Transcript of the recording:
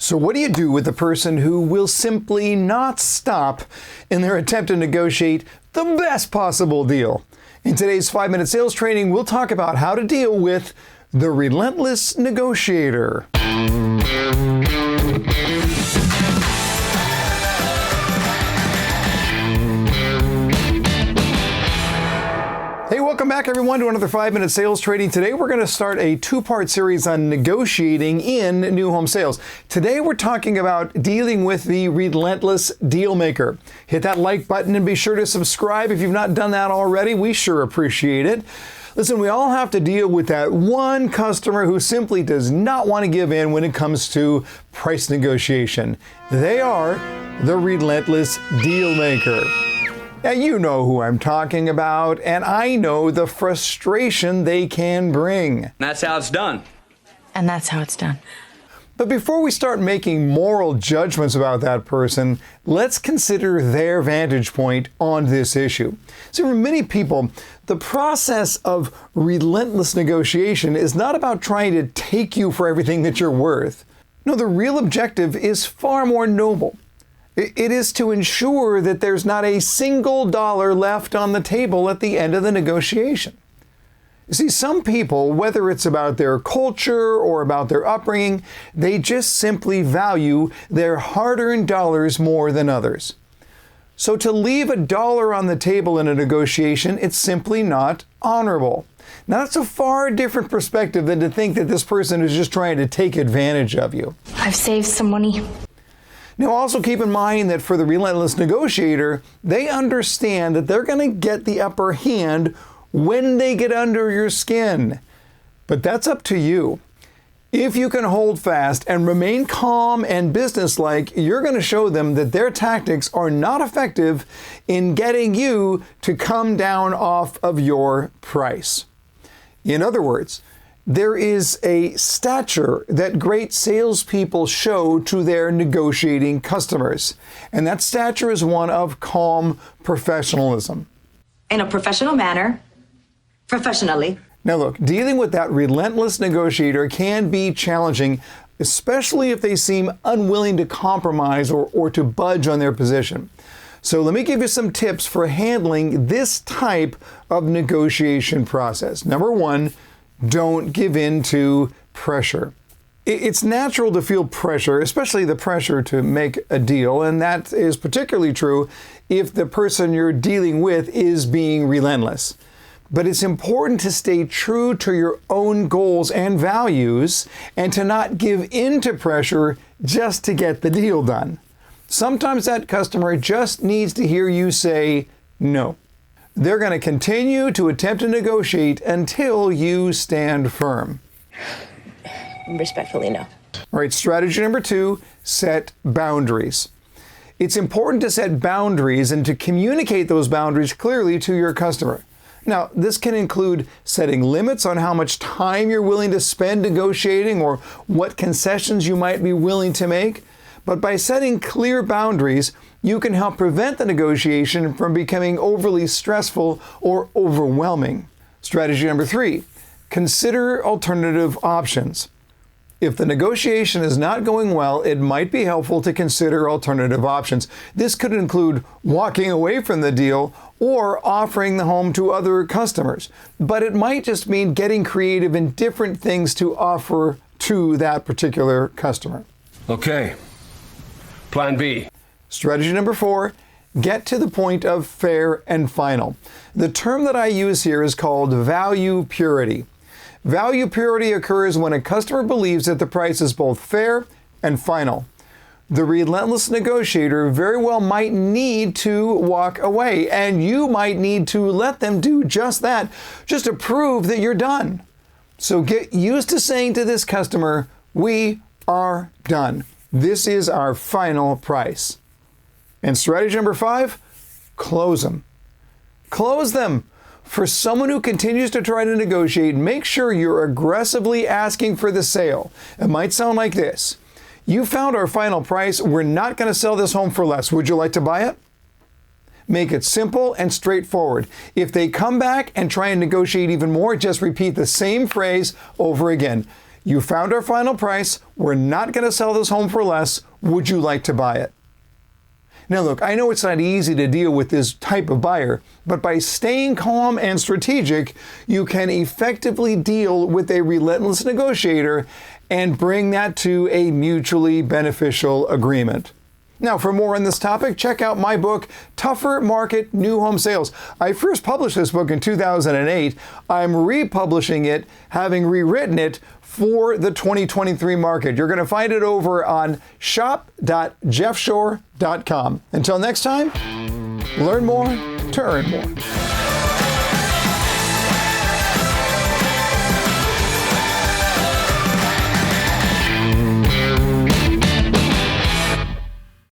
So what do you do with the person who will simply not stop in their attempt to negotiate the best possible deal? In today's 5-minute sales training, we'll talk about how to deal with the Relentless Negotiator. Hey, welcome back everyone to another 5-minute sales training. Today we're going to start a 2-part series on negotiating in new home sales. Today we're talking about dealing with the relentless deal maker. Hit that like button and be sure to subscribe if you've not done that already. We sure appreciate it. Listen, we all have to deal with that one customer who simply does not want to give in when it comes to price negotiation. They are the relentless deal maker. Now, you know who I'm talking about, and I know the frustration they can bring. That's how it's done. And that's how it's done. But before we start making moral judgments about that person, let's consider their vantage point on this issue. So for many people, the process of relentless negotiation is not about trying to take you for everything that you're worth. No, the real objective is far more noble. It is to ensure that there's not a single dollar left on the table at the end of the negotiation. You see, some people, whether it's about their culture or about their upbringing, they just simply value their hard-earned dollars more than others. So to leave $1 on the table in a negotiation, it's simply not honorable. Now, that's a far different perspective than to think that this person is just trying to take advantage of you. I've saved some money. Now, also keep in mind that for the relentless negotiator, they understand that they're going to get the upper hand when they get under your skin. But that's up to you. If you can hold fast and remain calm and businesslike, you're going to show them that their tactics are not effective in getting you to come down off of your price. In other words, there is a stature that great salespeople show to their negotiating customers, and that stature is one of calm professionalism. In a professional manner, professionally. Now look, dealing with that relentless negotiator can be challenging, especially if they seem unwilling to compromise or to budge on their position. So let me give you some tips for handling this type of negotiation process. Number one, don't give in to pressure. It's natural to feel pressure, especially the pressure to make a deal, and that is particularly true if the person you're dealing with is being relentless. But it's important to stay true to your own goals and values and to not give in to pressure just to get the deal done. Sometimes that customer just needs to hear you say no. They're going to continue to attempt to negotiate until you stand firm. Respectfully, no. All right, strategy number 2, set boundaries. It's important to set boundaries and to communicate those boundaries clearly to your customer. Now, this can include setting limits on how much time you're willing to spend negotiating or what concessions you might be willing to make. But by setting clear boundaries, you can help prevent the negotiation from becoming overly stressful or overwhelming. Strategy number 3, consider alternative options. If the negotiation is not going well, it might be helpful to consider alternative options. This could include walking away from the deal or offering the home to other customers. But it might just mean getting creative in different things to offer to that particular customer. Okay. Plan B. Strategy number 4, get to the point of fair and final. The term that I use here is called value purity. Value purity occurs when a customer believes that the price is both fair and final. The relentless negotiator very well might need to walk away, and you might need to let them do just that, just to prove that you're done. So get used to saying to this customer, "We are done. This is our final price." And strategy number 5, close them. Close them. For someone who continues to try to negotiate, make sure you're aggressively asking for the sale. It might sound like this: "You found our final price. We're not going to sell this home for less. Would you like to buy it?" Make it simple and straightforward. If they come back and try and negotiate even more, just repeat the same phrase over again. You found our final price. We're not going to sell this home for less. Would you like to buy it? Now look, I know it's not easy to deal with this type of buyer, but by staying calm and strategic, you can effectively deal with a relentless negotiator and bring that to a mutually beneficial agreement. Now, for more on this topic, check out my book, Tougher Market New Home Sales. I first published this book in 2008. I'm republishing it, having rewritten it for the 2023 market. You're going to find it over on shop.jeffshore.com. Until next time, learn more to earn more.